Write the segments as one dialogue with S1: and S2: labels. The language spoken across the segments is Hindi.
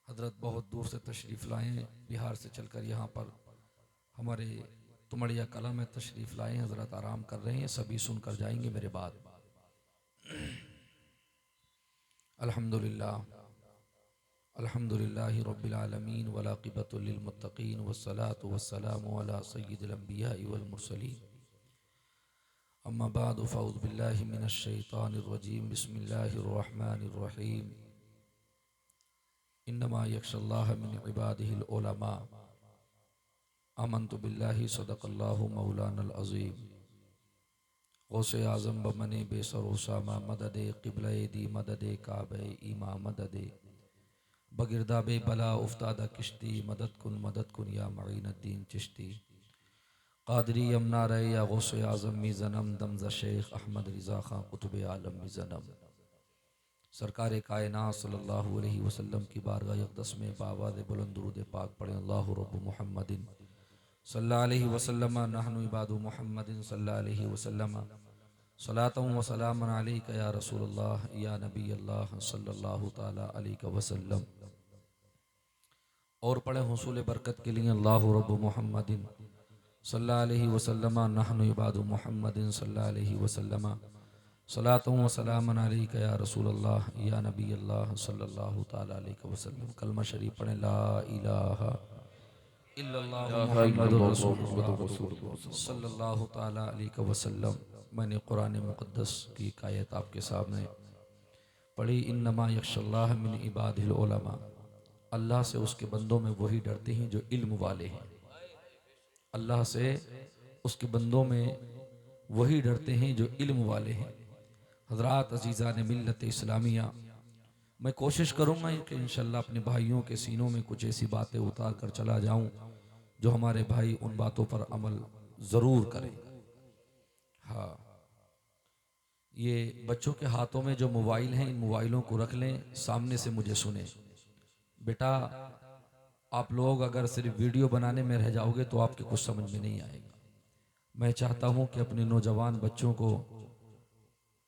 S1: हजरत बहुत दूर से तशरीफ़ लाए हैं, बिहार से चलकर यहाँ पर हमारे तुमड़िया कला में तशरीफ़ लाए हैं। हजरत आराम कर रहे हैं, सभी सुनकर जाएंगे मेरे बाद। अल्हम्दुलिल्लाह अल्हम्दुलिल्लाहि रब्बिल आलमीन वल आक़िबतु लिल मुत्तक़ीन वस्सलातु वस्सलामु अला सय्यिदिल अंबियाइ वल मुरसलीन अम्मा बाद फ़अऊज़ु बिल्लाहि मिनश शैतानिर रजीम बिस्मिल्लाहिर रहमानिर रहीम इन्नमा यख्शल्लाह मिन इबादिहिल उलमा आमन्तु बिल्लाहि सदक़ल्लाहु मौलानल अज़ीम गौसे आज़म बमने बेसर उसामा मददे क़िबले दी मददे काबे ईमा मददे बगिरदाबे बला उफ्तादा किश्ती मदद कुन या मईनुद्दीन चिश्ती कादरी यमना रहे या गौसे आज़म मी ज़नम दमज़ शेख अहमद रिज़ा खां कुतुब आलम मी ज़नम सरकार कायनात सल्लल्लाहु अलैहि वसल्लम की बारगाह अक़दस में बावाज़ बुलंद दुरूद पाक पढ़ें। अल्लाहु रब्बु मुहम्मदिन सल्लल्लाहु अलैहि वसल्लम नहनु इबादु मुहम्मदिन सल्लल्लाहु अलैहि वसल्लम सलातुम व सलामुन अलैका या रसूलल्लाह या नबी अल्लाह सल्लल्लाहु ताला अलैहि वसल्लम। और पढ़े हुसूल बरकत के लिए अल्लाहु रब्बु मुहम्मदिन सल्लल्लाहु अलैहि वसल्लम नहनु इबादु मुहम्मदिन सल्लल्लाहु अलैहि वसल्लम सलातुम व सलामुन अलैका या रसूलल्लाह या नबी अल्लाह सल्लल्लाहु ताला अलैहि वसल्लम। कलमा शरीफ पढ़े ला इलाहा इल्लल्लाह मुहम्मदुर रसूलुल्लाह सल्लल्लाहु ताला अलैहि वसल्लम। मैंने कुरान मुक़द्दस की एक आयत आपके सामने पढ़ी, इन्नमा यख्शल्लाह मिन इबादिल उलमा। अल्लाह से उसके बंदों में वही डरते हैं जो इल्म वाले हैं। अल्लाह से उसके बंदों में वही डरते हैं जो इल्म वाले हैं। हज़रात अज़ीज़ा ने मिल्लत इस्लामिया, मैं कोशिश करूँगा कि इंशाअल्लाह अपने भाइयों के सीनों में कुछ ऐसी बातें उतार कर चला जाऊँ जो हमारे भाई उन बातों पर अमल ज़रूर करें। हाँ, ये बच्चों के हाथों में जो मोबाइल हैं, इन मोबाइलों को रख लें, सामने से मुझे सुने। बेटा, आप लोग अगर सिर्फ वीडियो बनाने में रह जाओगे तो आपके कुछ समझ में नहीं आएगा। मैं चाहता हूँ कि अपने नौजवान बच्चों को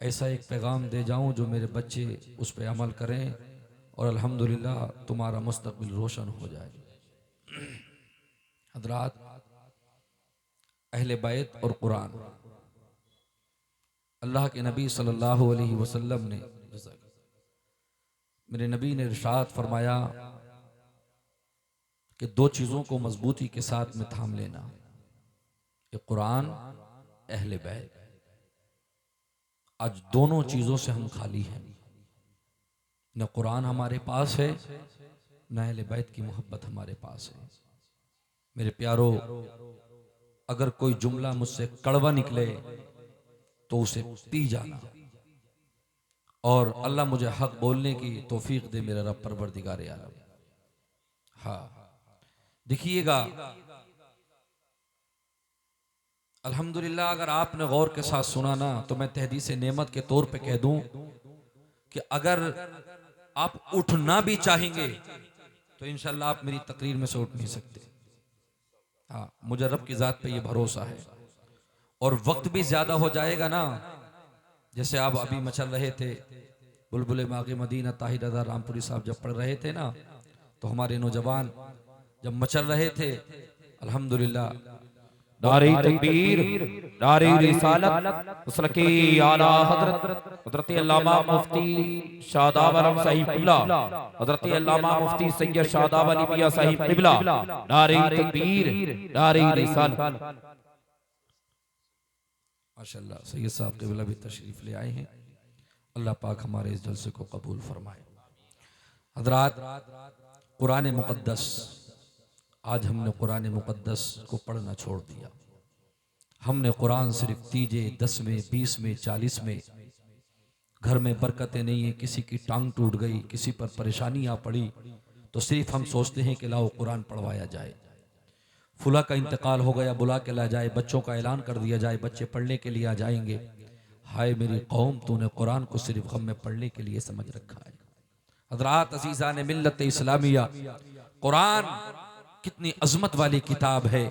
S1: ऐसा एक पैगाम दे जाऊं जो मेरे बच्चे उस पर अमल करें और अल्हम्दुलिल्लाह तुम्हारा मुस्तकबिल रोशन हो जाए। हज़रात, अहले बैत और कुरान, अल्लाह के नबी सल्लल्लाहु अलैहि वसल्लम ने, मेरे नबी ने इरशाद फरमाया कि दो चीज़ों को मजबूती के साथ में थाम लेना, ये कुरान, अहले बैत। आज दोनों चीज़ों से हम खाली हैं। न कुरान हमारे पास है, न अहले बैत की मोहब्बत हमारे पास है। मेरे प्यारो, अगर कोई जुमला मुझसे कड़वा निकले तो उसे पी जाना, और अल्लाह मुझे हक बोलने की तौफीक दे मेरा रब परवरदिगार आलम। हाँ, देखिएगा, अल्हम्दुलिल्लाह अगर आपने गौर के साथ सुना ना तो मैं तहदीस नेमत के तौर पे कह दूं कि अगर आप उठना भी चाहेंगे तो इंशाल्लाह आप मेरी तकरीर में से उठ नहीं सकते। हाँ, मुझे रब की ज़ात पे ये भरोसा है। और वक्त भी ज़्यादा हो जाएगा ना, जैसे आप अभी मचल रहे थे, बुलबुल माग़ मदीना ताहिर रज़ा रामपुरी साहब जब पढ़ रहे थे ना, तो हमारे नौजवान जब मचल रहे थे, अल्हम्दुलिल्लाह,
S2: नारे तकबीर, नारे रिसालत, मुसलके आला हजरत हजरत अल्लामा मुफ्ती शादाब आलम साहिब क़िबला, हजरत अल्लामा मुफ्ती सैयद शादाब अली मियां साहिब क़िबला, नारे तकबीर, नारे रिसालत।
S1: माशाअल्लाह सैयद साहब क़िबला भी तशरीफ़ ले आए हैं। अल्लाह पाक हमारे इस जलसे को कबूल फरमाए। हज़रात, कुरान मुक़द्दस, आज हमने कुरान मुक़द्दस को पढ़ना छोड़ दिया। हमने कुरान सिर्फ तीजे, 10वें, 20वें, 40वें, घर में बरकतें नहीं है, किसी की टांग टूट गई, किसी पर परेशानी आ पड़ी, तो सिर्फ हम सोचते हैं कि लाओ कुरान पढ़वाया जाए। फुला का इंतकाल हो गया, बुला के ला जाए, बच्चों का ऐलान कर दिया जाए, बच्चे पढ़ने के लिए आ जाएंगे। हाय मेरी कौम, तूने कुरान को सिर्फ गम में पढ़ने के लिए समझ रखा है। हज़रात अज़ीज़ा ने मिल्लत इस्लामिया, कुरान कितनी अजमत वाली किताब है।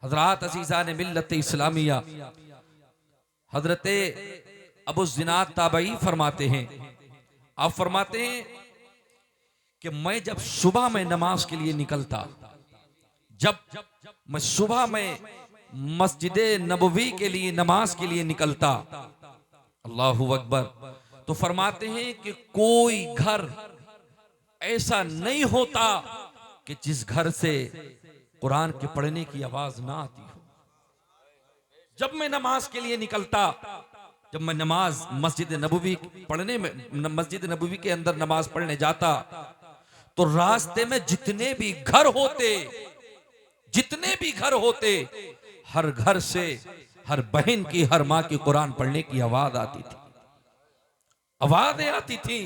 S1: हज़रात अज़ीज़ा ने मिल्लत इस्लामिया, हज़रत अबू ज़िनाद ताबई फरमाते हैं, आप फरमाते हैं कि मैं जब सुबह में नमाज के लिए निकलता, जब मैं सुबह में मस्जिद नबवी के लिए नमाज के लिए निकलता, अल्लाहु अकबर, तो फरमाते हैं कि कोई घर ऐसा नहीं होता कि जिस घर से कुरान के पढ़ने की आवाज ना आती हो। जब मैं नमाज के लिए निकलता, जब मैं नमाज मस्जिद नबवी पढ़ने में, मस्जिद नबवी के अंदर नमाज पढ़ने जाता, तो रास्ते में जितने भी घर होते, हर घर से हर बहन की, हर माँ की कुरान पढ़ने की आवाज आती थी, आवाजें आती थी।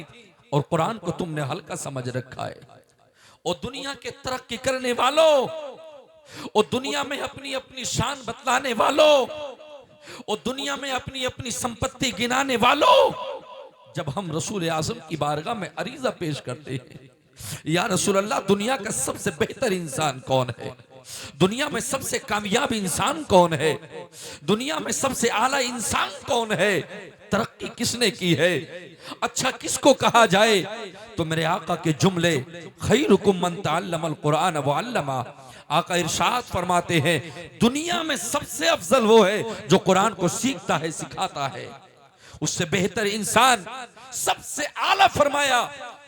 S1: और कुरान को तुमने हल्का समझ रखा है। और दुनिया के तरक्की करने वालों, और दुनिया में अपनी अपनी शान बतलाने वालों, और दुनिया में अपनी अपनी संपत्ति गिनाने वालों, जब हम रसूल आज़म की बारगाह में अरीजा पेश करते हैं, या रसूल अल्लाह, दुनिया का सबसे बेहतर इंसान कौन है, दुनिया में सबसे कामयाब इंसान कौन है, दुनिया में सबसे आला इंसान कौन है, तरक्की किसने की है, अच्छा किसको कहा जाए, तो मेरे आका के जुमले, खैरुकुम मन तअल्लमल कुरान व अल्लमा। आका इरशाद फरमाते हैं, दुनिया में सबसे अफजल वो है जो कुरान को सीखता है, सिखाता है। उससे बेहतर इंसान, सबसे आला फरमाया,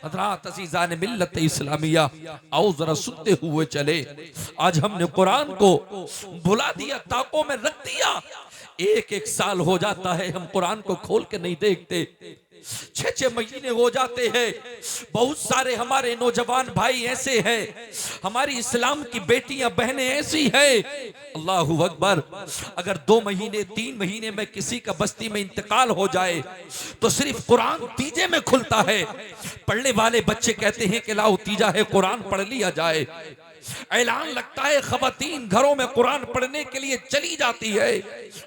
S1: हज़रात अज़ीज़ान मिल्लत इस्लामिया, आओ जरा सुनते हुए चले। आज हमने कुरान को भुला दिया, ताकों में रख दिया। एक एक साल हो जाता है हम कुरान को खोल के नहीं देखते, 6-6 महीने हो जाते हैं। बहुत सारे हमारे नौजवान भाई ऐसे हैं, हमारी इस्लाम की बेटियां बहनें ऐसी हैं, अल्लाहु अकबर, अगर 2 महीने 3 महीने में किसी का बस्ती में इंतकाल हो जाए तो सिर्फ कुरान तीजे में खुलता है। पढ़ने वाले बच्चे कहते हैं कि लाओ तीजा है, कुरान पढ़ लिया जाए। ऐलान लगता है, खवातीन घरों में कुरान पढ़ने के लिए चली जाती है।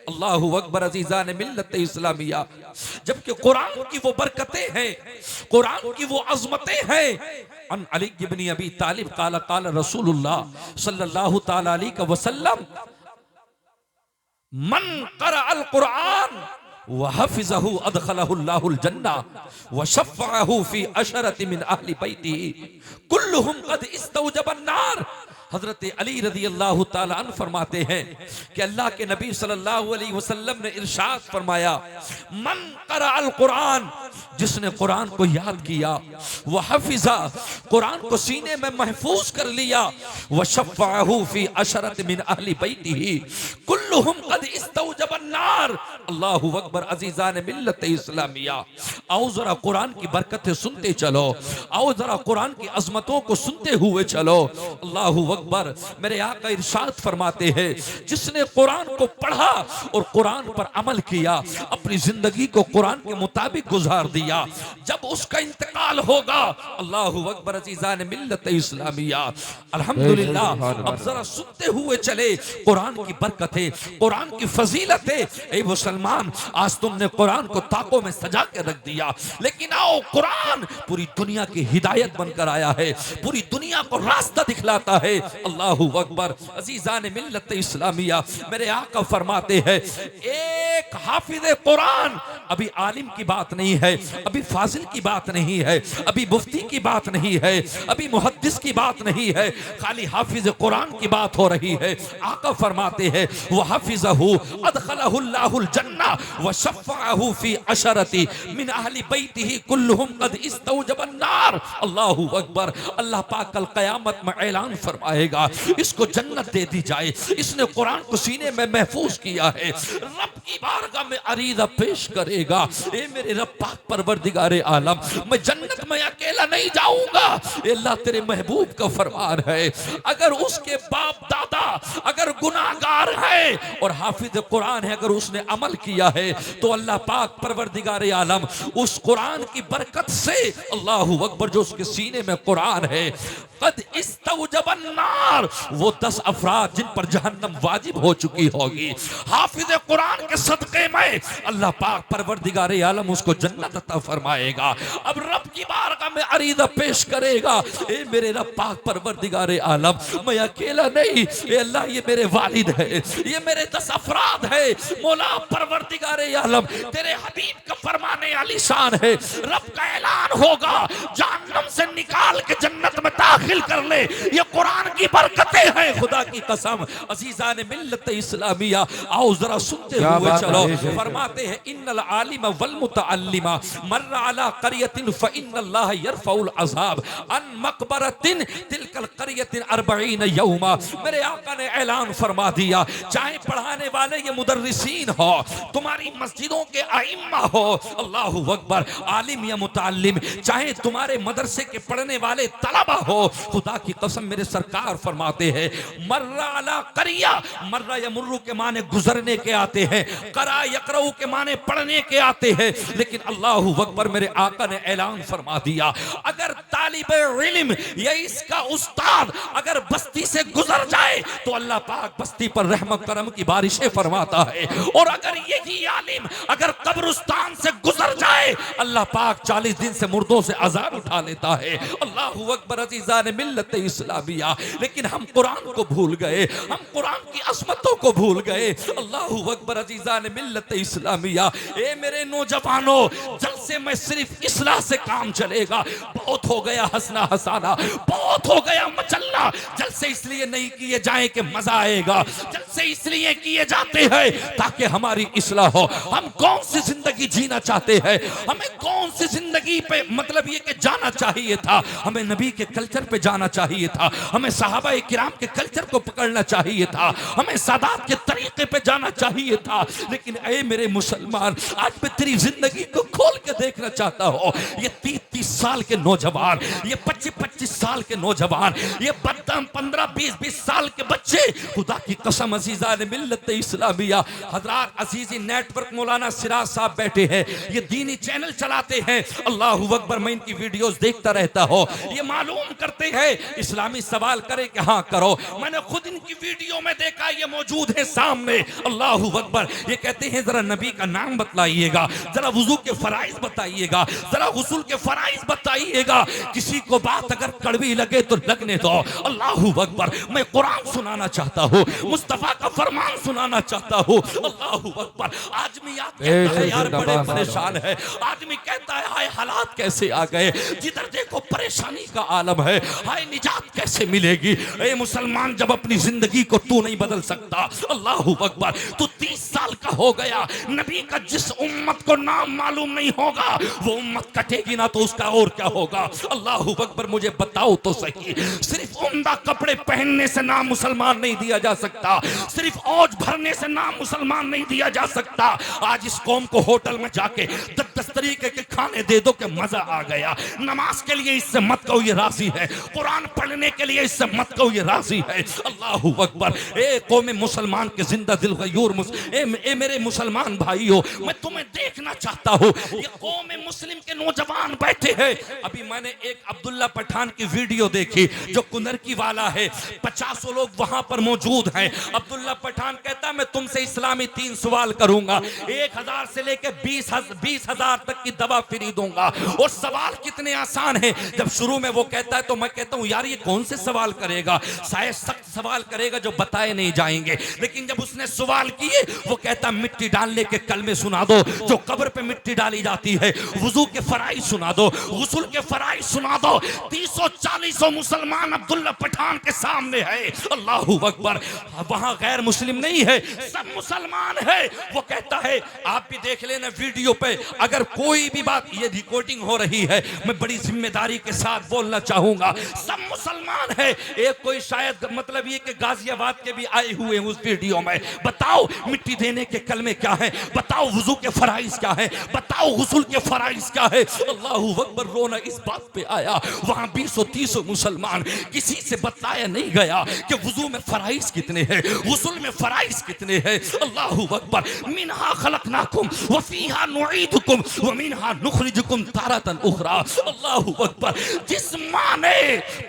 S1: अल्लाहु अकबर अज़ीज़ान मिल्लत इस्लामिया, जबकि कुरान की वो बरकतें हैं, कुरान की वो अज़मतें हैं। अन अली इब्न अबी तालिब क़ाल क़ाल रसूलुल्लाह सल्लल्लाहु तआला अलैहि वसल्लम, मन क़रअल कुरान व हफ़िज़हु अदख़लहुल्लाहुल जन्ना व शफ़अहु फ़ी अशरति मिन अहली बैतिही कुल्लुहुम क़द इस्तौजबन नार। हजरत अली रज़ी अल्लाह ताला अन्हु फरमाते हैं कि अल्लाह के नबी सल्लल्लाहु अलैहि वसल्लम ने इरशाद फरमाया, मन क़रअल कुरान, जिसने कुरान को याद किया, वह हफिजा, कुरान को सीने में महफूज कर लिया, वह शफ़अहु फ़ी अशरत मिन अहली बैतिही कुल्लुहुम क़द इस्तौजबन नार। अल्लाहु अकबर अज़ीज़ान मिल्लत इस्लामिया, आओ जरा कुरान की बरकतें सुनते चलो, आओ जरा कुरान की अज़मतों को सुनते हुए चलो। अल्लाहु अकबर, मेरे आका इरशाद फरमाते हैं, जिसने कुरान को पढ़ा और कुरान पर अमल किया, अपनी जिंदगी को कुरान के मुताबिक गुजार दिया, जब उसका इंतकाल होगा, अल्लाहु अकबर अज़ीज़ान मिल्लत इस्लामिया, अल्हम्दुलिल्लाह। अब जरा सुनते हुए चले कुरान की बरकतें, कुरान की फजीलतें। ऐ मुसलमान, आज तुमने कुरान को ताकों में सजा के रख दिया, लेकिन आओ, कुरान पूरी दुनिया की हिदायत बनकर आया है, पूरी दुनिया को रास्ता दिखलाता है। अल्लाहु अकबर अज़ीज़ान मिल्लत इस्लामिया, मेरे आका फरमाते हैं, एक हाफिज़ कुरान, अभी आलिम की बात नहीं है, अभी फाजिल की बात नहीं है, अभी मुफ्ती की बात नहीं है, अभी मुहद्दिस की बात नहीं है, खाली हाफिज़ कुरान की बात हो रही है। आका फरमाते हैं, वह हाफिज़हु अदखलहुल्लाहुल जन्ना व शफ़अहु फ़ी अशरति मिन अहली बैतिही कुल्लुहुम क़द इस्तौजबन नार। अल्लाहु अकबर, अल्लाह पाक कल क़यामत में ऐलान फरमाएगा, इसको जन्नत दे दी जाए, इसने कुरान को सीने में महफूज किया है, रब की बारगाह में अरीज़ा पेश करेगा, ए मेरे रब पाक परवरदिगारे आलम, मैं जन्नत में अकेला नहीं जाऊंगा, अल्लाह तेरे महबूब का फरमान है। अगर उसके बाप दादा अगर गुनाहगार है और हाफिज कुरान है, अगर उसने अमल किया है, तो अल्लाह पाक परवरदिगारे आलम उस कुरान की बरकत से, अल्लाहु अकबर, जो उसके सीने में कुरान है, कद मुस्तवजबन्नार, वो 10 अफराद जिन पर जहन्नम वाजिब हो चुकी होगी, हाफिज कुरान के सदके में अल्लाह पाक परवरदिगार आलम उसको जन्नत अता फरमाएगा। अब रब की बारगाह में अरीदा पेश करेगा, ए मेरे रब पाक परवरदिगार आलम, मैं अकेला नहीं, ए अल्लाह ये मेरे वालिद है, ये मेरे 10 अफराद है, मौला परवरदिगार आलम तेरे हबीब का फरमाने आलीशान है। रब का ऐलान होगा, जहन्नम से निकाल के जन्नत में दाखिल कर ले, ये कुरान की बरकतें हैं। खुदा की कसम अजीजान मिल्लत इस्लामिया, आओ जरा सुनते हुए चलो। फरमाते हैं इन्नल आलिम वल मुतअल्लिमा मर्रा अला क़रियतिन फ इन्नल्लाह यरफ़उल अज़ाब अन मक़बरतिन तिलकल क़रियतिन 40 यौमा। मेरे आका ने ऐलान फरमा दिया, चाहे पढ़ाने वाले ये मुदर्रिसीन हो, तुम्हारी मस्जिदों के आइम्मा हो, अल्लाहु अकबर, आलिम या मुतअल्लिम, चाहे तुम्हारे मदरसे के पढ़ने वाले तलबा हो, खुदा की कसम मेरे सरकार फरमाते हैं मर्रा अला करिया, मर्रा यमुर्रु के माने गुजरने के आते हैं, करा यकरऊ के माने पढ़ने के आते हैं, लेकिन अल्लाहु अकबर मेरे आका ने ऐलान फरमा दिया, अगर तालिबे इल्म या इसका उस्ताद अगर बस्ती से गुजर जाए तो अल्लाह पाक बस्ती पर रहमत करम की बारिशें फरमाता है, और अगर यही आलिम अगर कब्रिस्तान से गुजर जाए अल्लाह पाक 40 दिन से मुर्दों से अजाब उठा लेता है। अल्लाहु अकबर अज़ीज़ान मिल्लत इस्लामिया, लेकिन हम कुरान को भूल गए, हम कुरान की असमतों को भूल गए। अल्लाहु अकबर अज़ीज़ान मिल्लत इस्लामिया, ए मेरे नौजवानों, जलसे में सिर्फ इस्लाह से काम चलेगा। बहुत हो गया हंसना हंसाना, बहुत हो गया मचलना। जलसे इसलिए नहीं किए जाए कि मजा आएगा, जलसे इसलिए किए जाते हैं ताकि हमारी इस्लाह हो। हम कौन सी जिंदगी जीना चाहते हैं, हमें कौन सी जिंदगी पे मतलब ये कि जाना चाहिए था, हमें नबी के कल्चर पे जाना चाहिए था, हमें सहाबा किराम के कल्चर को पकड़ना चाहिए था, हमें सादात के तरीके पे जाना चाहिए था। लेकिन ऐ मेरे मुसलमान, आज मैं तेरी जिंदगी को खोल के देखना चाहता हूँ। ये 30-30 साल के नौजवान, ये 25-25 साल के नौजवान, ये 15-20-20 साल के बच्चे, खुदा की कसम अज़ीज़ान मिल्लत इस्लामिया, हज़रात अज़ीज़ी नेटवर्क मौलाना सिराज साहब बैठे हैं, ये दीनी चैनल चलाते हैं, अल्लाहु अकबर, मैं इनकी वीडियोस देखता रहता हूँ। ये मालूम करते हैं, इस्लामी सवाल करे कि हाँ करो, मैंने खुद इनकी वीडियो में देखा, ये मौजूद है सामने। अल्लाहु अकबर, ये कहते हैं जरा नबी का नाम बतलाइएगा, जरा वुजू के फराइज बताइएगा, जरा गुस्ल के फराइज बताइएगा। किसी को बात अगर कड़वी लगे तो लगने दो। अल्लाहु अकबर, मैं कुरान सुनाना चाहता हूँ, मुस्तफा का फरमान सुनाना चाहता हूँ। अल्लाहु अकबर, आदमी कहता है यार बड़े परेशान है, आदमी कहता है हाय हालात कैसे आ गए, जिधर देखो परेशानी का आलम है, हाय निजात कैसे मिलेगी। ए मुसलमान, जब अपनी जिंदगी को तू नहीं बदल सकता, अल्लाहु अकबर, तू 30 साल का हो गया, नबी का जिस उम्मत को नाम मालूम नहीं होगा वो उम्मत कटेगी ना तो उसका और क्या होगा। अल्लाहु अकबर, मुझे बताओ तो सही, सिर्फ उम्दा कपड़े पहनने से नाम मुसलमान नहीं दिया जा सकता, सिर्फ औज भरने से नाम मुसलमान नहीं दिया जा सकता। आज इस कौम को होटल में जाके 10 तरीके के खाने दे दो कि मजा आ गया। नमाज के लिए इससे मत कहो ये राजी है, कुरान पढ़ने के लिए इससे मत कहो ये राजी है। अल्लाहु अकबर, ए कौम मुसलमान के जिंदा दिल गयूर ए मेरे मुसलमान भाइयों, मैं तुम्हें देखना चाहता हूँ। ये कौम मुस्लिम के नौजवान बैठे हैं। अभी मैंने एक अब्दुल्ला पठान की वीडियो देखी जो कुनरकी वाला है, 50 लोग वहां पर मौजूद हैं। अब्दुल्ला पठान कहता मैं तुमसे इस्लामी 3 सवाल करूंगा, 1000 से लेकर 20,000 तक की दवा फ्री दूंगा। और सवाल कितने आसान हैं। जब शुरू में वो कहता है तो मैं कहता हूं यार ये कौन से सवाल करेगा, शायद सख्त सवाल करेगा जो बताए नहीं जाएंगे। लेकिन जब उसने सवाल किए वो कहता मिट्टी डालने के कलमे सुना दो जो कब्र पे मिट्टी डाली जाती है, वुजू के फराइज सुना दो, गुस्ल के फराइज सुना दो। 340 मुसलमान अब्दुल्ला पठान के सामने है। अल्लाहु अकबर, वहां गैर मुस्लिम नहीं है, सब मुसलमान है। वो कहता है आप भी देख लेना वीडियो पे, अगर कोई भी बात, ये रिकॉर्डिंग हो रही है, मैं बड़ी जिम्मेदारी के साथ बोलना चाहूंगा, सब मुसलमान है। एक कोई शायद मतलब ये कि गाजियाबाद के भी आए हुए हैं उस वीडियो में। बताओ मिट्टी देने के कलमे क्या है, बताओ वुजू के फराइज क्या है, बताओ गुस्ल के फराइज क्या है। अल्लाहु अकबर, रोना इस बात पे आया वहां 20-30 मुसलमान, किसी से बताया नहीं गया कि वुजू में फराइज कितने हैं, गुस्ल में फराइज कितने हैं। अल्लाहु अकबर, मिनहा खलकनाकुम व फीहा नुईदुकुम व मिनहा नुखरिजुकुम तारतन उखरा। अल्लाहु अकबर, जिस माँ ने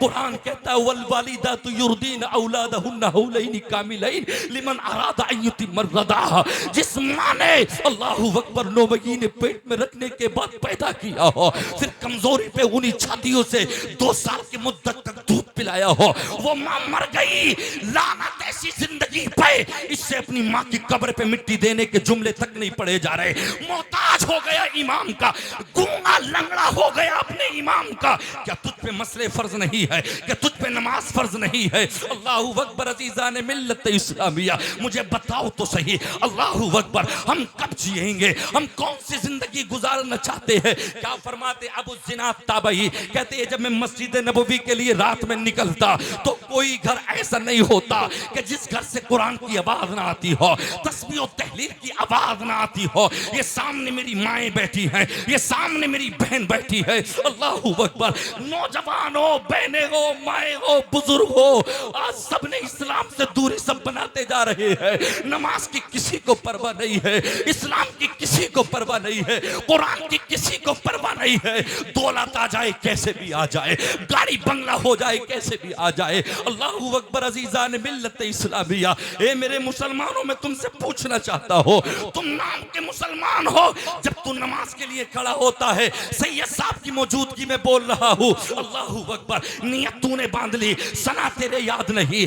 S1: कुरान कुरान कहता है वल वालिदातु युर्दीन औलादहुन्ना हौलैनि कामिलैन लिमन अरादा अन युतिम्मर रदाह। जिस माँ ने अल्लाहु अकबर 9 महीने पेट में रखने के बाद पैदा किया हो, फिर कमजोरी पे उन्हीं छातियों से 2 साल की मुद्दत तक दूध पिलाया हो, वो माँ मर गई। लानत ऐसी जिंदगी पे, इससे अपनी माँ की कब्र पे मिट्टी देने के जुमले तक नहीं पढ़े जा रहे। मोहताज हो गया इमाम का, गूंगा लंगड़ा हो गया अपने इमाम का। क्या तुझ पे मसले फर्ज नहीं है? क्या तुझ पे नमाज फर्ज नहीं है? अल्लाहु अकबर अजीजान मिल्लत इस्लामिया, मुझे बताओ तो सही, अल्लाहु अकबर, हम कब जिएंगे? हम कौन सी जिंदगी गुजारना चाहते हैं? क्या फरमाते अबू जिनाद ताबई, कहते हैं जब मैं मस्जिद नबवी के लिए रात में निकलता तो कोई घर ऐसा नहीं होता कि जिस घर से कुरान की आवाज ना आती हो, तस्बीह और तहलील की आवाज ना आती हो। ये सामने मेरी माएं बैठी हैं, ये सामने मेरी बहन बैठी है। अल्लाहु अकबर, नौजवान हो, बहने हो, माएं हो, बुजुर्ग हो, आज सबने इस्लाम से दूरी सब बनाते जा रहे हैं। नमाज की किसी को परवाह नहीं है, इस्लाम की किसी को परवाह नहीं है, कुरान की किसी को परवाह नहीं है। दौलत आ जाए कैसे भी आ जाए, गाड़ी बंगला हो जाए कैसे भी आ जाए। अल्लाहु अकबर अजीजान मिल्लत इस्लामिया, ए मेरे मुसलमानों, मैं तुमसे पूछना चाहता हो, तुम नाम के मुसलमान हो, जब तू नमाज के लिए खड़ा होता है, सैयद साहब की मौजूदगी में बोल रहा हूँ, अल्लाहु अकबर, नियत तूने बांध ली, सना तेरे याद नहीं,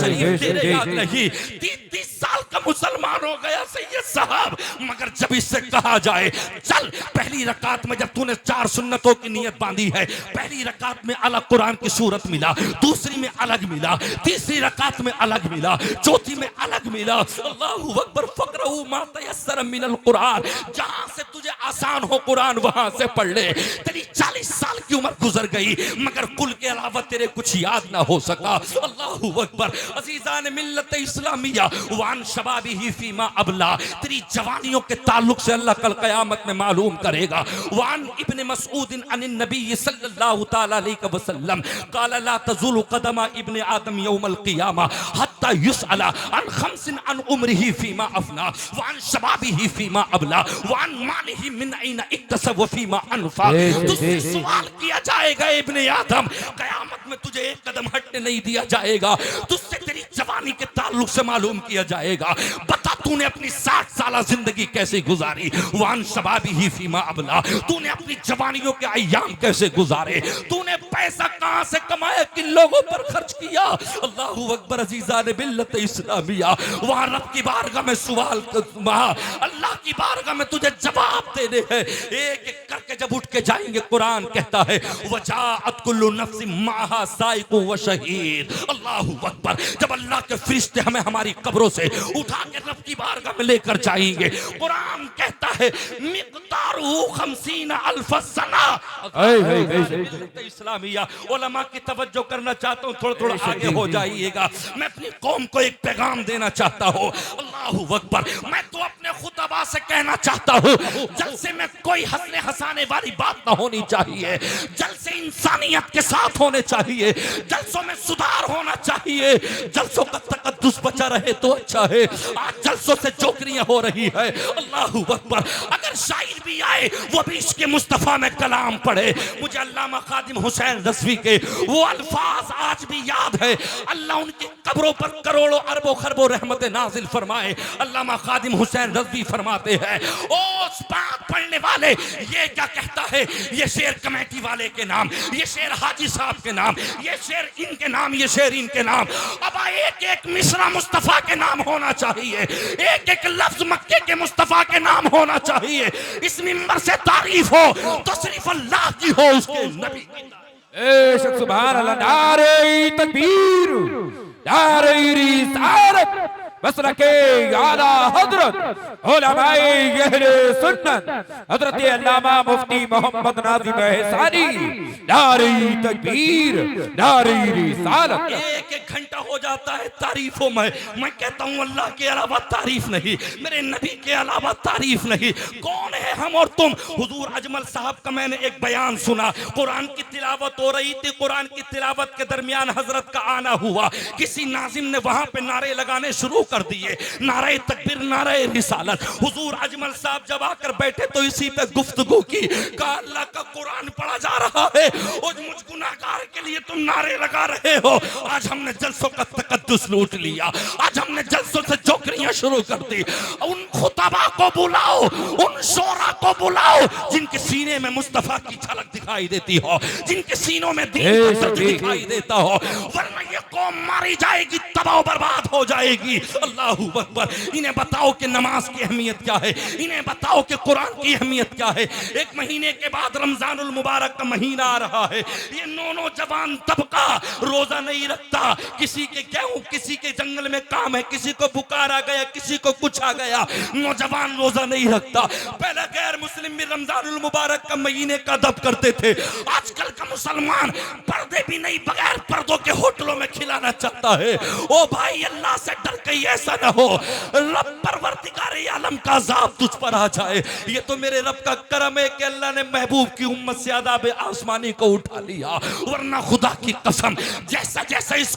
S1: शरीफ तेरे याद नहीं। 30 साल का मुसलमान हो गया सैयद साहब, मगर जब इससे कहा जाए चल पहली रकात में, जब तूने 4 सुन्नतों की नियत बांधी है, पहली रकात में अलग कुरान की सूरत मिला, दूसरी में अलग मिला, तीसरी रकात में अलग मिला, चौथी में अलग मिला। अल्लाहु अकबर, फकरहू मा तयस्सर मिनल कुरान, जहां से तुझे आसान हो कुरान वहां से पढ़ ले। तेरी 40 साल की उम्र गुजर गई, मगर कुल के अलावा तेरे कुछ याद ना हो सका। अल्लाहु अकबर अजीजान मिल्लत इस्लामिया, वान शबाबिही फीमा अबला, तेरी जवानियों के ताल्लुक से अल्लाह कल क़यामत में मालूम करेगा। वान इब्न मसऊद अन नबी सल्लल्लाहु तआला अलैहि वसल्लम क़ाल ला तज़ूलु क़दमा इब्न आदम यौमल क़ियामा हत्ता युसअला अन खम्सिन अन उम्रिही फीमा अफना वान शबाबिही फीमा अबला वान मालिही मिन ऐना इक्तसब व फीमा अनफा। तुझसे सवाल किया जाएगा इब्न आदम, क़यामत में तुझे एक कदम हटने नहीं दिया जाएगा। तुझसे तेरी जवानी के ताल्लुक से मालूम किया जाएगा, बता तूने अपनी 60 साल जिंदगी कैसे गुजारी। वान शबाबिही फीमा अबला, तूने अपनी जवानियों के अय्याम कैसे गुजारे, तूने पैसा कहां से कमाया, किन लोगों पर खर्च किया। अल्लाहु अकबर अजीजान बिल्लत इस्लामिया, वहां रब की बारगाह में सवाल, वहां अल्लाह की बारगाह में तुझे जवाब देने हैं। एक एक करके जब उठ के जाएंगे, कुरान कहता है वजाअत कुल्लु नफ्सिन माहा साइक़ु व शहीद। अल्लाहु अकबर, जब अल्लाह के फरिश्ते हमें हमारी कब्रों से उठा के रब की बारगाह में लेकर जाएंगे, कुरान कहता है मिक़दारु 50 अल्फ सना। इस्लामिया उलमा की तवज्जो करना चाहता हूँ, थोड़ा थोड़ा आगे हो जाइएगा। मैं अपनी कौम को एक पैगाम देना चाहता हूँ। अल्लाहु अकबर, मैं तो अपने खुतबा से कहना चाहता हूँ, जलसे में कोई हंसने हंसाने वाली बात ना होनी चाहिए, जलसे इंसानियत के साथ होने चाहिए, जलसों में सुधार होना चाहिए। जलसों का तकद्दुस बचा रहे तो अच्छा है। आज जलसों से चौकरियां हो रही है। अल्लाहु अकबर, अगर शायर भी आए वो भी इसके मुस्तफा में कलाम पढ़े। मुझे अल्लामा खादिम हुसैन रज़वी के वो अल्फाज आज भी याद है। अल्लाह उनकी कब्रों पर करोड़ों अरबों खरबों रहमत नाजिल फरमाए। अल्लामा खादिम हुसैन रज़वी फरमाते हैं, ओ बात पढ़ने वाले, ये क्या कहता है, ये शेर कमेटी वाले के नाम, ये शेर हाजी साहब के नाम, ये शेर इनके नाम, ये शेर इनके नाम। अब एक एक मिसरा मुस्तफा के नाम होना चाहिए, एक एक लफ्ज मक्के के मुस्तफा के नाम होना चाहिए। इस मिंबर से तारीफ हो तो सिर्फ अल्लाह की हो, उसके नबी की।
S2: सुभान अल्लाह, नारे तकबीर, नारे रिसालत, मसलके आला हजरत उलमाए अहले सुन्नत हजरत अल्लामा मुफ्ती मोहम्मद नाज़िम एहसानी, नारे तकबीर, नारे रिसालत।
S1: एक एक घंटा हो जाता है तारीफों में। मैं कहता हूँ अल्लाह के अलावा तारीफ नहीं, मेरे नबी के अलावा तारीफ नहीं। कौन है
S3: गए हम और तुम। हुजूर अजमल साहब का मैंने एक बयान सुना, कुरान की तिलावत हो रही थी, कुरान की तिलावत के दरमियान हजरत का आना हुआ, किसी नाजिम ने वहां पे नारे लगाने शुरू कर दिए, नारे तकबीर, नारे रिसालत। हुजूर अजमल साहब जब आकर बैठे तो इसी पे गुफ्तगू की, कहा अल्लाह का कुरान पढ़ा जा रहा है और मुझ गुनाहगार के लिए तुम नारे लगा रहे हो। आज हमने जलसों का तकद्दुस लूट लिया, आज हमने जलसों से जोकरियां शुरू कर दी। उन खुतबा को बुलाओ, उन शोरा को बुलाओ जिनके सीने में मुस्तफा की झलक दिखाई देती हो, जिनके सीनों में दीन का दर्द दिखाई देता हो, वरना ये कौम मारी जाएगी, तबाह बर्बाद हो जाएगी। अल्लाहू अकबर। इन्हें बताओ कि नमाज की अहमियत क्या है, इन्हें बताओ कि कुरान की अहमियत क्या है। एक महीने के बाद रमजानुल मुबारक का महीना आ रहा है, ये नौजवान तबका रोजा नहीं रखता, किसी के गेहूं, किसी के जंगल में काम है, किसी को बुखार आ गया, किसी को कुछ आ गया, नौजवान रोजा नहीं रखता। पहले गैर मुस्लिम भी रमजानुल मुबारक का महीने का अदब करते थे, आजकल का मुसलमान पर्दे भी नहीं, बगैर पर्दों के होटलों में खिलाना चाहता है। ओ भाई, अल्लाह से डर कहीं ऐसा ना हो रब परवरदिगारे आलम का अज़ाब तुझ पर आ जाए। ये तो मेरे रब का करम है कि अल्लाह ने महबूब की उम्मत से अज़ाब आसमानी को उठा लिया, वरना खुदा की कसम जैसा जैसा इस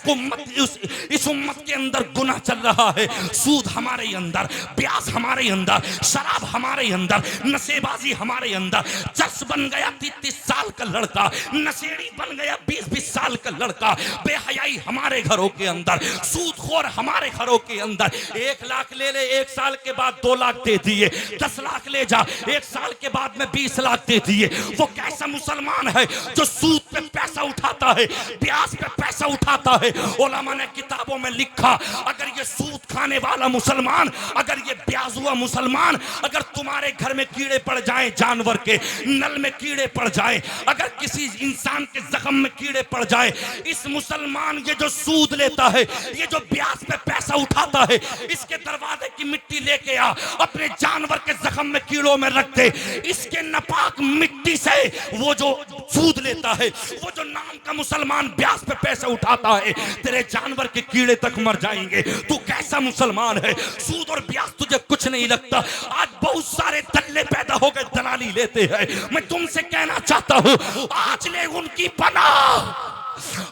S3: उम्मत के अंदर गुनाह चल रहा है, सूद हमारे अंदर, ब्याज हमारे अंदर, शराब हमारे अंदर, नशेबाजी हमारे अंदर, चर्च बन गया 30-30 साल का लड़का, नशेड़ी बन गया 20-20 साल का लड़का, बेहयाई हमारे घरों के अंदर, सूदखोर हमारे घरों के अंदर। 1 लाख ले ले, 1 साल के बाद 2 लाख दे दिए, 10 लाख ले जा, 1 साल के बाद में 20 लाख दे दिए। वो कैसा मुसलमान है जो सूद पे पैसा उठाता है, ब्याज पे पैसा उठाता है। उलमा ने किताबों में लिखा, अगर ये सूद खाने वाला मुसलमान, अगर ये ब्याज हुआ मुसलमान, अगर तुम्हारे घर में कीड़े पड़ जाएं, जानवर के नल में कीड़े पड़ जाएं, अगर किसी इंसान के जख्म में कीड़े पड़ जाए, इस मुसलमान ये जो सूद लेता है, ये जो ब्याज पे पैसा उठाता है, इसके दरवाजे की मिट्टी लेके आ, अपने जानवर के जख्म में कीड़ों में रख दे, इसके नापाक मिट्टी से वो जो सूद लेता है, वो जो नाम का मुसलमान ब्याज पे पैसा उठाता है, तेरे जानवर के कीड़े तक मर जाएंगे। तू कैसा मुसलमान है? सूद और ब्याज तुझे कुछ नहीं लगता। आज बहुत सारे दल्ले पैदा हो गए, दलाली लेते हैं। मैं तुमसे कहना चाहता हूं, आज ले उनकी पनाह,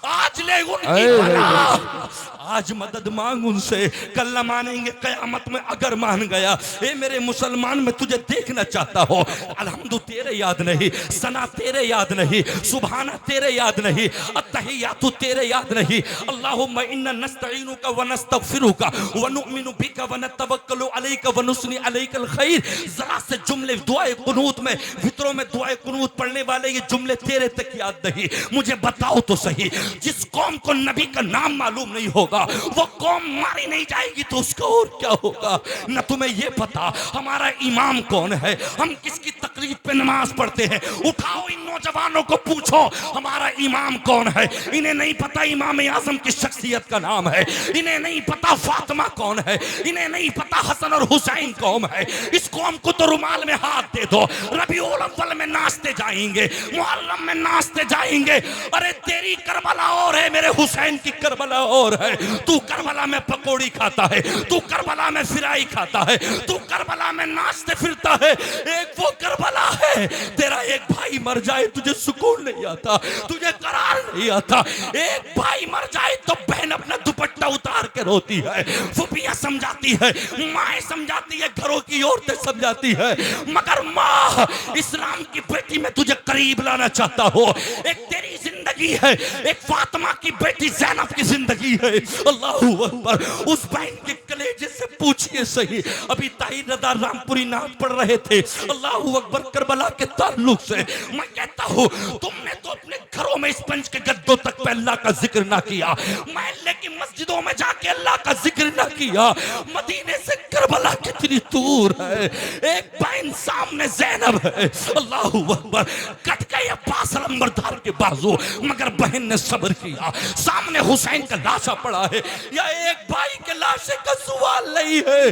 S3: आज ले उनकी पनाह, आज मदद मांग उनसे, कल न मानेंगे कयामत में अगर मान गया। ए मेरे मुसलमान, मैं तुझे देखना चाहता हूँ। अलहम्दु तेरे याद नहीं, सना तेरे याद नहीं, सुभाना तेरे याद नहीं, अत्तहियातु तेरे याद नहीं। अल्लाहुम्मा इन्ना नस्तईनुका व नस्तगफिरुका व नुमिनु बिका व नतवक्कलु अलैका व नुस्नी अलैकल खैर। जरा से जुमले दुआए कुनूत में, वित्रों में दुआए कुनूत पढ़ने वाले ये जुमले तेरे तक याद नहीं। मुझे बताओ तो सही, जिस कौम को नबी का नाम मालूम नहीं होगा, वो कौम मारी नहीं जाएगी तो उसका और क्या होगा? न तुम्हें ये पता हमारा इमाम कौन है, हम किसकी तकरीब पे नमाज पढ़ते हैं। उठाओ इन नौजवानों को, पूछो हमारा इमाम कौन है। इन्हें नहीं पता इमाम आजम की शख्सियत का नाम है, इन्हें नहीं पता फातिमा कौन है, इन्हें नहीं पता हसन और हुसैन कौन है। इस कौम को तो रुमाल में हाथ दे दो, रबीउल अव्वल में नाचते जाएंगे, मुहर्रम में नाचते जाएंगे। अरे तेरी करबला और है, मेरे हुसैन की करबला और है। तू करबला में पकौड़ी खाता है, तू करबला में फिराई खाता है, तू करबला में नाचते फिरता है। एक वो करबला है, तेरा एक भाई मर जाए तुझे सुकून नहीं आता, तुझे करार नहीं आता। एक भाई मर जाए तो बहन अपना दुपट्टा उतार के रोती है, फुफियां समझाती है, माए समझाती है, घरों की औरतें समझाती है। मगर माँ, इस्लाम की बेटी में तुझे करीब लाना चाहता हो। एक तेरी जिंदगी है, एक फातिमा की बेटी ज़ैनब की जिंदगी है। अल्लाहू अकबर। उस बहन के कलेजे से पूछिए सही। अभी ताहिर रज़ा रामपुरी नात पढ़ रहे थे, अल्लाहू अकबर, करबला के ताल्लुक से। मैं कहता हूँ, तुमने तो अपने घरों में इस पंच के गद्दों तक पे अल्लाह का जिक्र ना किया, महल्ले की मस्जिदों में जाके अल्लाह का जिक्र ना किया। मदीने से करबला कितनी दूर है। एक बहन सामने ज़ैनब है, अल्लाहू अकबर। कट गए अब्बास अलंबरदार के बाजू, मगर बहन ने सब्र किया। सामने हुसैन का लाशा पड़ा है, या एक भाई के लाशे का सवाल नहीं है।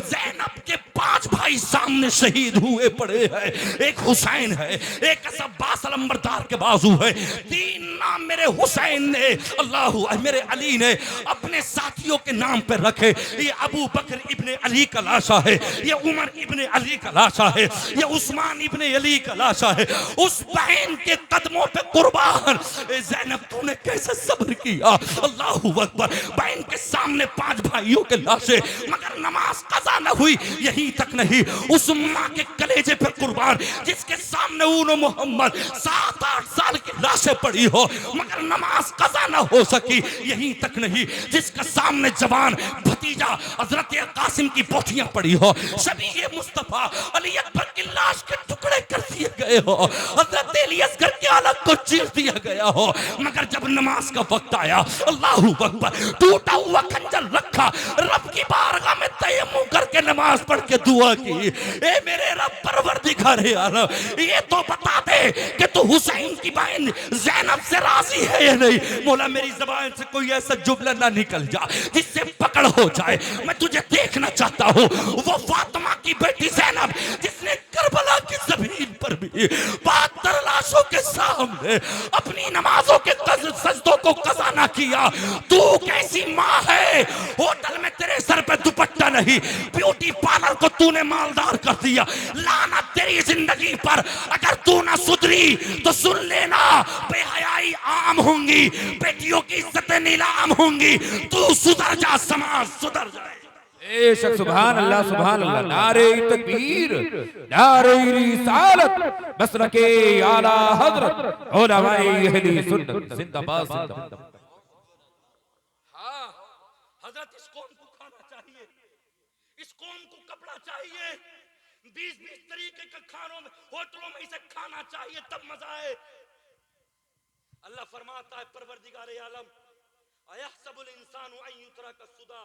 S3: ज़ैनब के 5 भाई सामने शहीद हुए पड़े हैं। एक हुसैन है, एक अब्बास अलंबरदार के बाजू है, 3 नाम मेरे हुसैन ने, अल्लाह मेरे अली ने अपने साथियों के नाम पे रखे। ये अबू बकर इब्ने अली का लाशा है, ये उमर इब्ने अली का लाशा है, ये उस्मान इब्ने अली का लाशा है। उस बहन के कदमों पे कुर्बान ज़ैनब तूने कैसे सब्र किया? अल्लाहू अकबर। बहन के सामने 5 भाइयों के लाशें, मगर नमाज कज़ा न हुई। यही तक नहीं, उस माँ के कलेजे पे कुर्बान जिसके सामने ऊनो मोहम्मद 7-8 साल की लाशें पड़ी हो मगर नमाज कज़ा न हो सकी। यही तक नहीं, जिसका सामने जवान भतीजा हजरत कासिम की पोथियां पड़ी हो, सभी ये मुस्तफा अली अकबर की लाश के टुकड़े कर दिए गए हो, हजरत असगर के अलग को चीर दिया गया हो। मगर जब नमाज का वक्त आया, अल्लाहू अकबर, टूटा हुआ खंजर रखा, रब की बारगाह में तयम्मुम करके नमाज पढ़ के दुआ की, ए मेरे रब परवरदिगार आलम, ये तो बता दे कि तू हुसैन की बहन ज़ैनब से राजी है या नहीं। मौला मेरी ज़बान से कोई ऐसा जुमला ना निकल जा जिससे पकड़ हो जाए। मैं तुझे देखना चाहता हूँ, वो फातिमा की बेटी ज़ैनब जिसने करबला की ज़मीन पर भी 72 लाशों के सामने अपनी नमाजों के सजदों को कज़ा ना किया। तू कैसी माँ है? होटल में तेरे सर पे दुपट्टा नहीं, ब्यूटी पार्लर को तूने मालदार कर दिया। लानत तेरी जिंदगी पर। अगर तू ना सुधरी तो सुन लेना, बेहयाई आम होंगी, बेटियों की इज्जतें नीलाम होंगी। तू सुधर जा, समाज सुधर जाए।
S2: बेशक सुभान अल्लाह, सुभान अल्लाह। नारे तकबीर, नारे रिसालत, मसलके आला हजरत उलमाए अहले सुन्नत जिंदाबाद, जिंदाबाद।
S3: हाँ, हजरत इस कौम को खाना चाहिए, इस कौम को कपड़ा चाहिए। 20-20 तरीके के खानों में, होटलों में इसे खाना चाहिए, तब मजा आए। अल्लाह फरमाता है, परवरदिगार आलम, अयहसबुल इंसानु अन युतरका सुदा।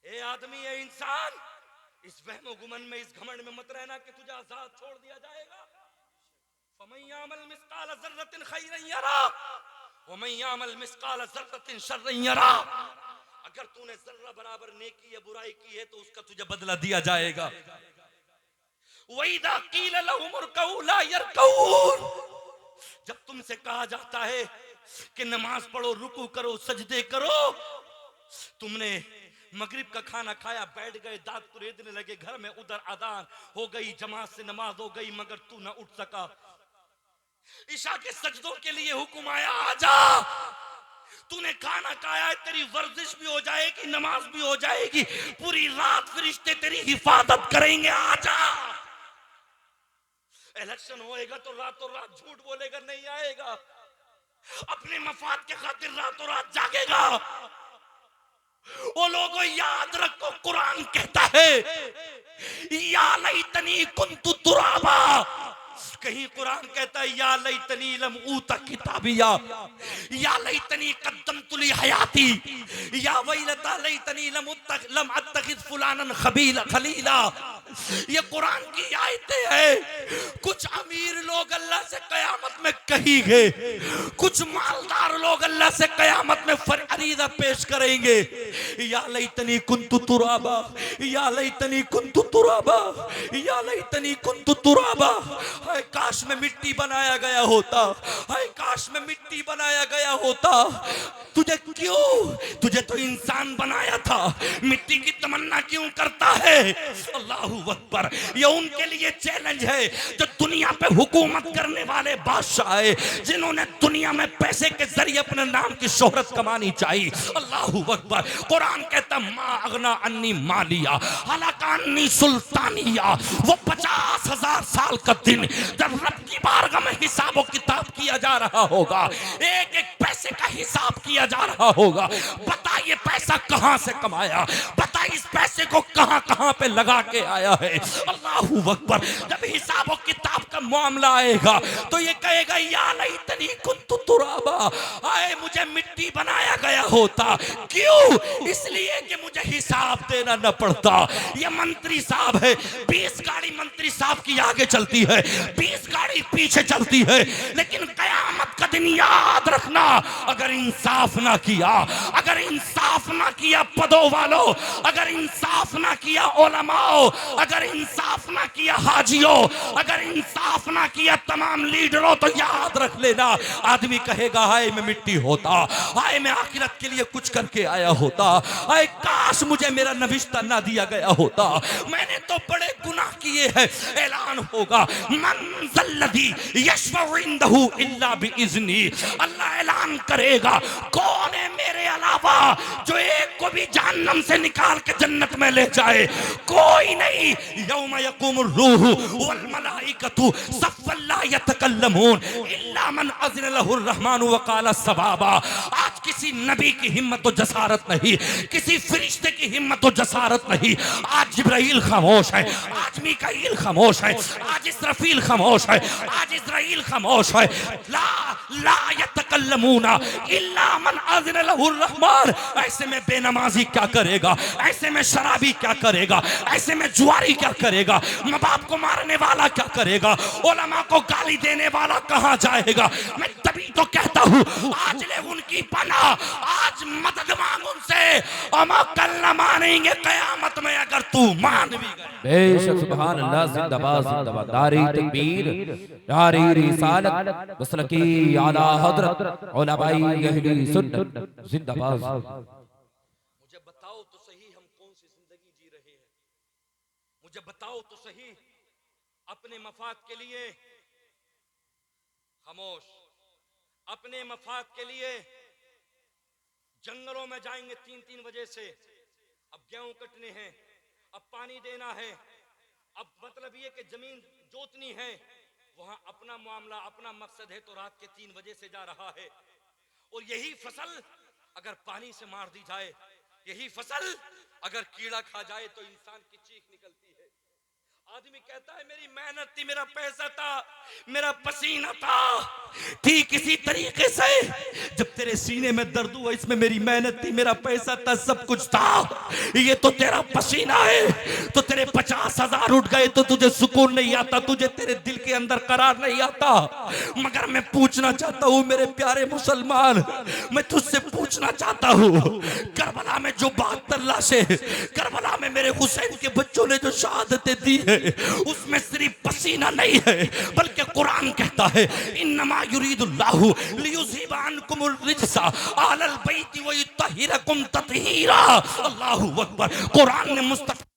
S3: ए आदमी, ए इंसान, इस वहमो गुमन में, इस घमंड में मत रहना कि तुझे आजाद छोड़ दिया जाएगा। फमन यामल मिस्काल ज़र्रतिन खैरन यरा वमन यामल मिस्काल ज़र्रतिन शर्रन यरा। अगर तूने जर्रा बराबर नेकी या बुराई की है तो उसका तुझे बदला दिया जाएगा। वइदा क़ील लहुम इरकऊ ला यरकऊन। जब तुमसे कहा जाता है कि नमाज पढ़ो, रुकू करो, सजदे करो, तुमने मगरिब का खाना खाया, बैठ गए, दांत कुरेदने लगे, घर में उधर अदान हो गई, जमात से नमाज हो गई, मगर तू ना उठ सका। ईशा के सजदों के लिए हुक्म आया, आजा। तूने खाना खाया है, तेरी वर्जिश भी हो जाएगी, नमाज भी हो जाएगी, पूरी रात फरिश्ते तेरी हिफाजत करेंगे, आजा। इलेक्शन होएगा तो रातों रात झूठ बोलेगा, नहीं आएगा। अपने मफाद के खातिर रातों रात जागेगा। वो लोगों याद रखो, कुरान कहता है, या लैतनी कुन्तु तुराबा। कहीं कुरान कहता है, या लैतनी लम ऊता किताबिया, या लैतनी कद्दमतु ली हयाती, या वैलता लैतनी लम अत्तखिज़ फुलानन खलीला। ये कुरान की आयतें हैं। कुछ अमीर लोग अल्लाह से कयामत में कहेंगे, कुछ मालदार लोग अल्लाह से कयामत में फरीदा पेश करेंगे, या लैतनी कुन्तु तुराबा, या लैतनी कुन्तु तुराबा, या लैतनी कुन्तु तुराबा। हाय काश में मिट्टी बनाया गया होता, हाय काश में मिट्टी बनाया गया होता। तुझे क्यों? तुझे तो इंसान बनाया था, मिट्टी की तमन्ना क्यों करता है? अल्लाहू अकबर। ये उनके लिए चैलेंज है जो दुनिया पे हुकूमत करने वाले बादशाह है, जिन्होंने दुनिया में पैसे के जरिए अपने नाम की शोहरत कमानी चाहिए। अल्लाहू अकबर। कुरान कहता, मा अगना अन्नी मालिया हलाका अन्नी सुल्तानिया। वो 50,000 साल का दिन जब रब की बारगाह में हिसाब किताब किया जा रहा होगा, एक एक पैसे का हिसाब किया जा रहा होगा। बता ये पैसा कहां से कमाया, बता इस पैसे को कहां कहां पे लगा के आया है। अल्लाहू अकबर। जब हिसाब किताब का मामला आएगा तो ये कहेगा, या लैतनी कुन्तु तुराबा, आए मुझे मिट्टी बनाया गया होता। क्यों? इसलिए कि मुझे हिसाब देना न पड़ता। ये मंत्री साहब है, 20 गाड़ी मंत्री साहब की आगे चलती है, 20 गाड़ी पीछे चलती है, लेकिन कयामत का दिन याद रखना, अगर इंसाफ ना किया, अगर अगर इंसाफ ना किया पदों वालों, अगर इंसाफ ना किया उलमाओं, अगर इंसाफ ना किया हाजियों, अगर इंसाफ ना किया तमाम लीडरों, तो याद रख लेना आदमी कहेगा हाय मैं मिट्टी होता, हाय मैं आखिरत के लिए कुछ करके आया होता, हाय काश मुझे मेरा नविश्ता ना दिया गया होता, मैंने तो बड़े गुनाह किए हैं। ऐलान होगा मंज़ल्लज़ी यशफ़उ इंदहु इल्ला बिइज़्नी, अल्लाह ऐलान करेगा कौन है मेरे अलावा जो एक को भी जहन्नम से निकाल के जन्नत में ले जाए? कोई नहीं। यौम यक़ूमुर रूह वल मलाइकतु सफ़्फ़न ला यतकल्लमून इल्ला मन अज़िन लहुर रहमान व क़ाला सवाबा। आज किसी नबी की हिम्मत और जसारत नहीं, किसी फरिश्ते की हिम्मत और जसारत नहीं। आज जिब्राइल खामोश है, आज मीकाईल खामोश है, आज इसराफील खामोश है, आज इज़राइल खामोश है। ला ला यतकल्लमूना इल्ला मन अज़िन लहुर रहमान। ऐसे में बेनमाजी क्या करेगा? ऐसे में शराबी क्या करेगा? ऐसे में जुआरी क्या करेगा? माँ बाप को मारने वाला क्या करेगा? उलमा को गाली देने वाला कहाँ जाएगा? मैं तभी तो कहता हूँ आज ले उनकी पनाह, आज मदद मांग उनसे। अमा कल न मानेंगे कयामत में अगर तू मान भी गए।
S2: बेशक सुभान अल्लाह, जिंदाबाद जिंदाबाद, नारे तकबीर, नारे रिसालत, मसलकी आला हजरत उलमाए अहले सुन्नत जिंदाबाद।
S3: मुझे बताओ तो सही हम कौन सी जिंदगी जी रहे हैं? मुझे बताओ तो सही। अपने मफाद के लिए खामोश, अपने मफाद के लिए जंगलों में जाएंगे 3-3 बजे से। अब गेहूं कटने हैं, अब पानी देना है, अब मतलब ये कि जमीन जोतनी है। वहां अपना मामला, अपना मकसद है, तो रात के 3 बजे से जा रहा है। और यही फसल अगर पानी से मार दी जाए, यही फसल अगर कीड़ा खा जाए तो इंसान की चीख निकलती है। आदमी कहता है मेरी मेहनत थी, मेरा पैसा था, मेरा पसीना था, थी किसी तरीके से। जब तेरे सीने में दर्द हुआ, इसमें मेरी मेहनत थी, मेरा पैसा था, सब कुछ था। ये तो तेरा पसीना है। तो तेरे 50,000 उठ गए तो तुझे सुकून नहीं आता, तुझे तेरे दिल के अंदर करार नहीं आता। मगर मैं पूछना चाहता हूँ मेरे प्यारे मुसलमान, मैं तुझसे पूछना चाहता हूँ, करबला में जो 72 लाशें, करबला में मेरे हुसैन के बच्चों ने जो शहादतें दी है, उसमें सिर्फ पसीना नहीं है, बल्कि कुरान कहता है इन्नमा युरीदुल्लाहु लियुज़हिबा अन्कुमुर रिज्सा अहलल बैति व युत्तहिरकुम तत्हीरा। अल्लाहु अकबर। कुरान ने मुस्तफा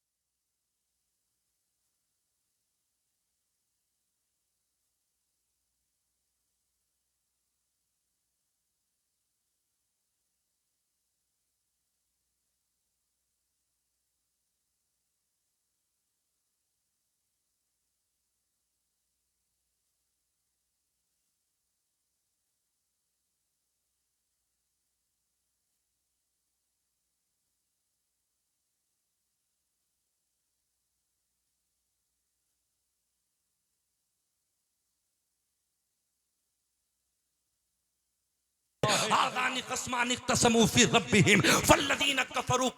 S3: आगानी कस्मानी तसमू फी रब्बिहिम फल्लदीन कफरू